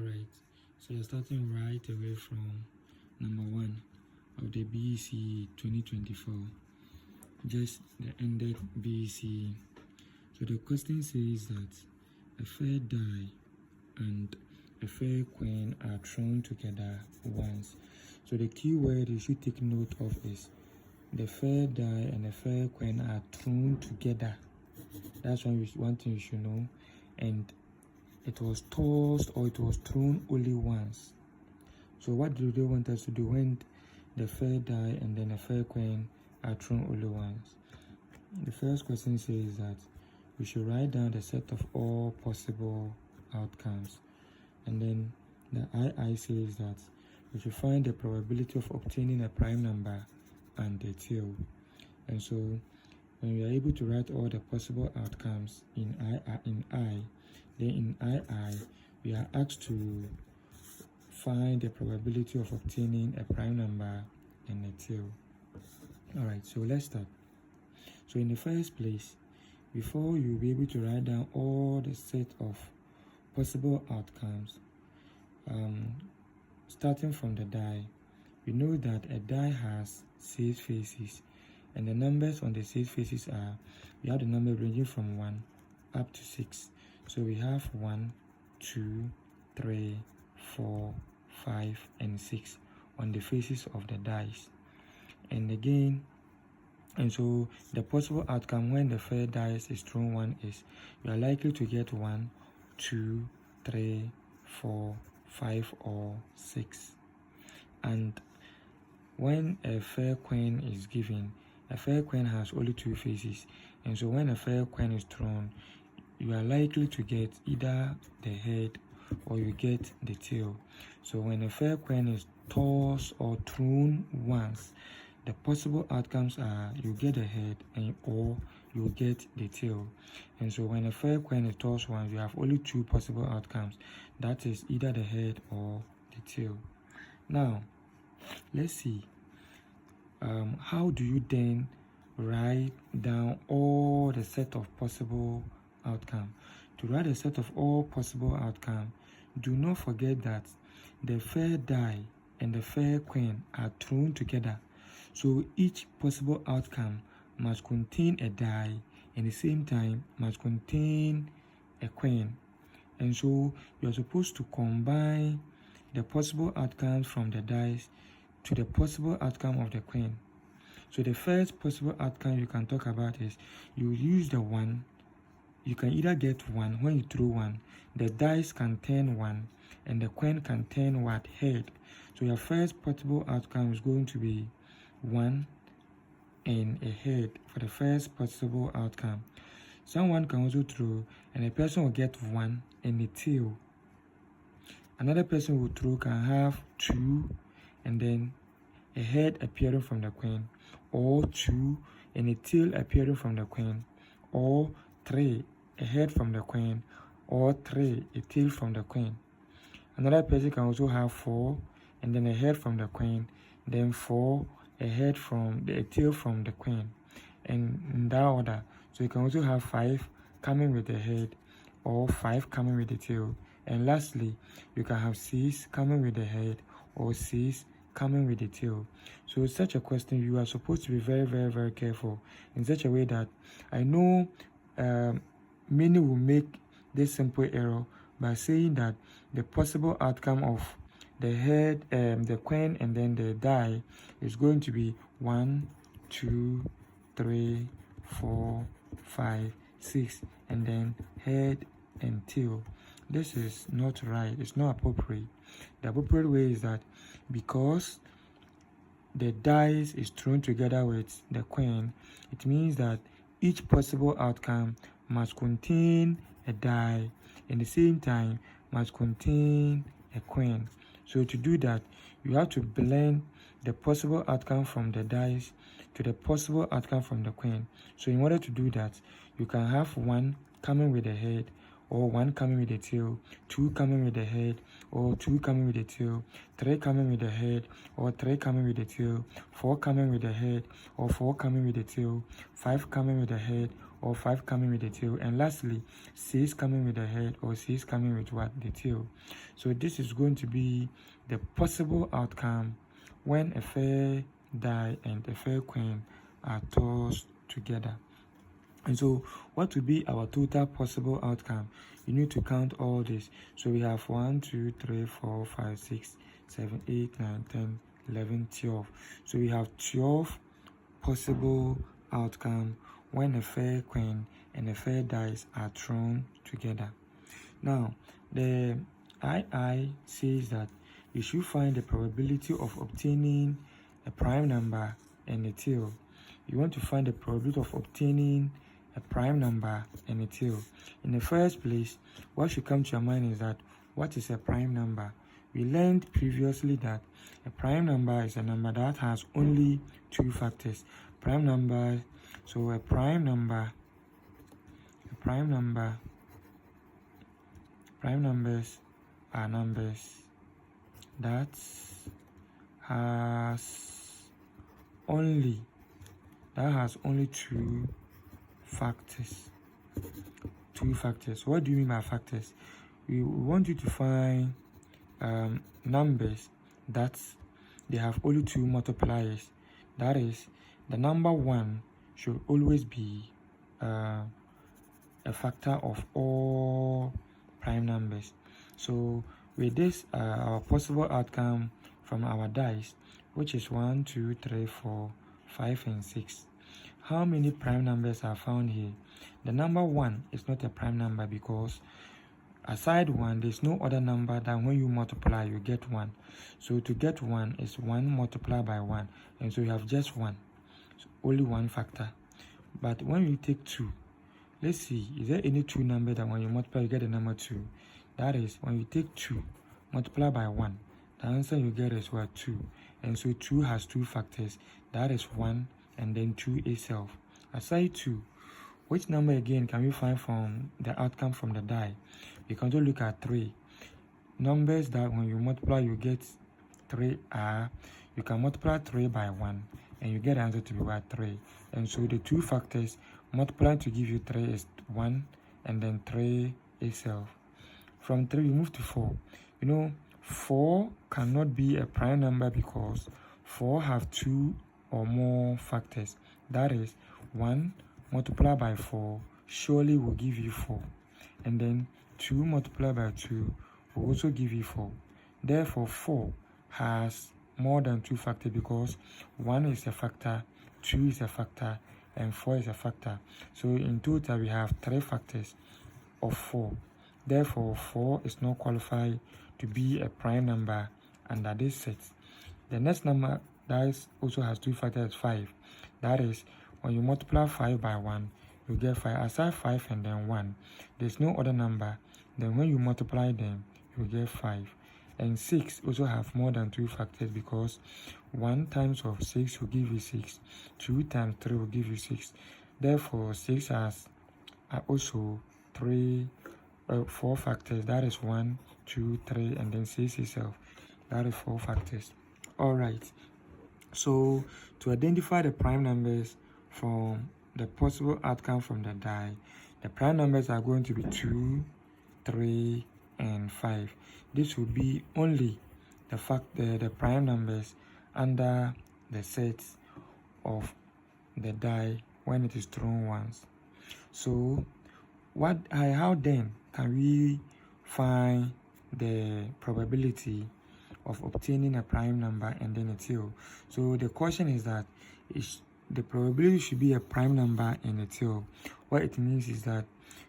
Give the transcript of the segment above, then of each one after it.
Alright, so you're starting right away from number 1 of the BEC 2024, just the ended BEC. So the question says that a fair die and a fair queen are thrown together once. So the key word you should take note of is the fair die and the fair queen are thrown together. That's one thing you should know. And it was tossed or it was thrown only once. So what do they want us to do when the fair die and then the fair queen are thrown only once? The first question says that we should write down the set of all possible outcomes. And then the II says that we should find the probability of obtaining a prime number and a tail. And so when we are able to write all the possible outcomes in I, then in II, we are asked to find the probability of obtaining a prime number and a tail. Alright, so let's start. So in the first place, before you'll be able to write down all the set of possible outcomes, starting from the die, we know that a die has 6 faces, and the numbers on the 6 faces are, we have the number ranging from 1 up to 6. So we have 1, 2, 3, 4, 5, and 6 on the faces of the dice. And so the possible outcome when the fair dice is thrown 1 is you are likely to get 1, 2, 3, 4, 5, or 6. And when a fair queen is given, a fair queen has only 2 faces, and so when a fair queen is thrown, you are likely to get either the head or you get the tail. So when a fair queen is tossed or thrown once, the possible outcomes are you get the head or you get the tail. And so when a fair queen is tossed once, you have only 2 possible outcomes. That is either the head or the tail. Now, let's see. How do you then write down all the set of possible outcome? To write a set of all possible outcome, do not forget that the fair die and the fair queen are thrown together. So each possible outcome must contain a die and at the same time must contain a queen. And so you are supposed to combine the possible outcomes from the dice to the possible outcome of the queen. So the first possible outcome you can talk about is you use the 1. You can either get 1 when you throw 1. The dice can turn 1 and the queen can turn what? Head. So your first possible outcome is going to be 1 and a head for the first possible outcome. Someone can also throw and a person will get 1 and a tail. Another person will throw can have 2 and then a head appearing from the queen, or 2 and a tail appearing from the queen, or 3 a head from the queen, or 3 a tail from the queen. Another person can also have 4 and then a head from the queen, then 4 a head from a tail from the queen, and in that order. So you can also have 5 coming with the head or 5 coming with the tail, and lastly you can have 6 coming with the head or 6 coming with the tail. So such a question you are supposed to be very, very, very careful in such a way that I know many will make this simple error by saying that the possible outcome of the head, the queen, and then the die is going to be 1, 2, 3, 4, 5, 6, and then head and tail. This is not right. It's not appropriate. The appropriate way is that because the dice is thrown together with the queen, it means that each possible outcome must contain a die and at the same time must contain a queen. So to do that, you have to blend the possible outcome from the dice to the possible outcome from the queen. So in order to do that, you can have 1 coming with the head, or 1 coming with the tail, 2 coming with the head, or 2 coming with the tail, 3 coming with the head, or 3 coming with the tail, 4 coming with the head, or 4 coming with the tail, 5 coming with the head, or 5 coming with the tail, and lastly 6 coming with the head, or 6 coming with what? The tail. So this is going to be the possible outcome when a fair die and a fair queen are tossed together. And so what will be our total possible outcome? You need to count all this. So we have 1, 2, 3, 4, 5, 6, 7, 8, 9, 10, 11, 12. So we have 12 possible outcome when a fair queen and a fair dice are thrown together. Now, the II says that you should find the probability of obtaining a prime number and a tail. You want to find the probability of obtaining a prime number and a tail. In the first place, what should come to your mind is that what is a prime number? We learned previously that a prime number is a number that has only 2 factors. Prime numbers are numbers that has only 2 factors. 2 factors. What do you mean by factors? We want you to find numbers that they have only 2 multipliers. That is, the number 1 should always be a factor of all prime numbers. So with this, our possible outcome from our dice, which is 1, 2, 3, 4, 5, and 6. How many prime numbers are found here? The number 1 is not a prime number because aside 1, there's no other number that when you multiply, you get 1. So to get 1 is 1 multiplied by 1. And so you have just 1. So only 1 factor. But when you take 2, let's see, is there any 2 number that when you multiply, you get the number 2? That is, when you take 2, multiply by 1, the answer you get is what? 2. And so 2 has 2 factors. That is 1 and then 2 itself. Aside 2, which number again can we find from the outcome from the die? You can just look at 3. Numbers that when you multiply, you get 3 are, you can multiply 3 by 1 and you get the answer to be what? 3. And so the 2 factors multiplied to give you 3 is 1 and then 3 itself. From 3 we move to 4. You know, 4 cannot be a prime number because 4 have 2 or more factors. That is, 1 multiplied by 4 surely will give you 4. And then 2 multiplied by 2 will also give you 4. Therefore, 4 has more than 2 factors because 1 is a factor, 2 is a factor, and 4 is a factor. So in total, we have 3 factors of 4. Therefore, 4 is not qualified to be a prime number under this set. The next number that also has 2 factors is 5. That is, when you multiply 5 by 1, you get 5. Aside 5 and then 1, there's no other number. Then when you multiply them, you get 5. And 6 also have more than 2 factors because 1 times of 6 will give you 6. 2 times 3 will give you 6. Therefore, 6 has also 4 factors. That is 1, 2, 3, and then 6 itself. That is 4 factors. Alright. So to identify the prime numbers from the possible outcome from the die, the prime numbers are going to be 2, 3, and 5. This will be only the prime numbers under the sets of the die when it is thrown once. So how then can we find the probability of obtaining a prime number and then a tail? So the question is that the probability should be a prime number and a tail. What it means is that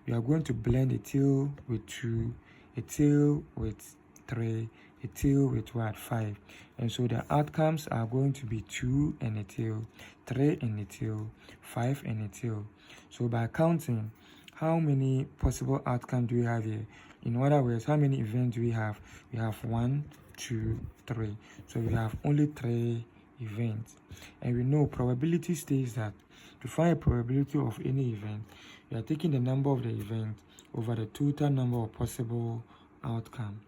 we are going to blend a tail with 2, a tail with 3, a tail with 5. And so the outcomes are going to be 2 and a tail, 3 and a tail, 5 and a tail. So by counting, how many possible outcomes do we have here? In other words, how many events do we have? We have 1, 2, 3. So we have only 3 events. And we know probability states that to find a probability of any event, we are taking the number of the event over the total number of possible outcome.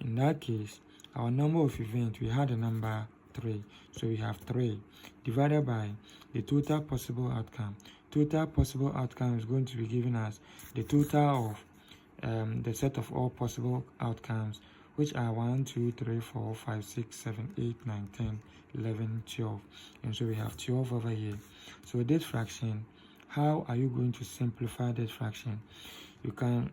In that case, our number of events, we had a number 3. So we have 3 divided by the total possible outcome, total possible outcome is going to be given as the total of the set of all possible outcomes, which are 1, 2, 3, 4, 5, 6, 7, 8, 9, 10, 11, 12. And so we have 12 over here. So this fraction, how are you going to simplify this fraction? You can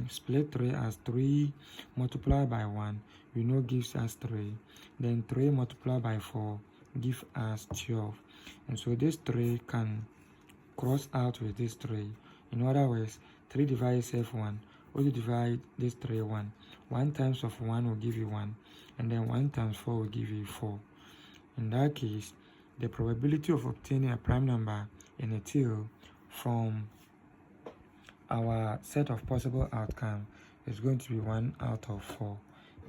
split 3 as 3 multiplied by 1, we know gives us 3. Then 3 multiplied by 4 gives us 12. And so this 3 can cross out with this 3. In other words, 3 divided itself 1. What you divide this 3 1? 1 times of 1 will give you 1. And then 1 times 4 will give you 4. In that case, the probability of obtaining a prime number in a tail from our set of possible outcomes is going to be 1 out of 4.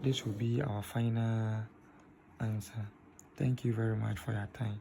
This will be our final answer. Thank you very much for your time.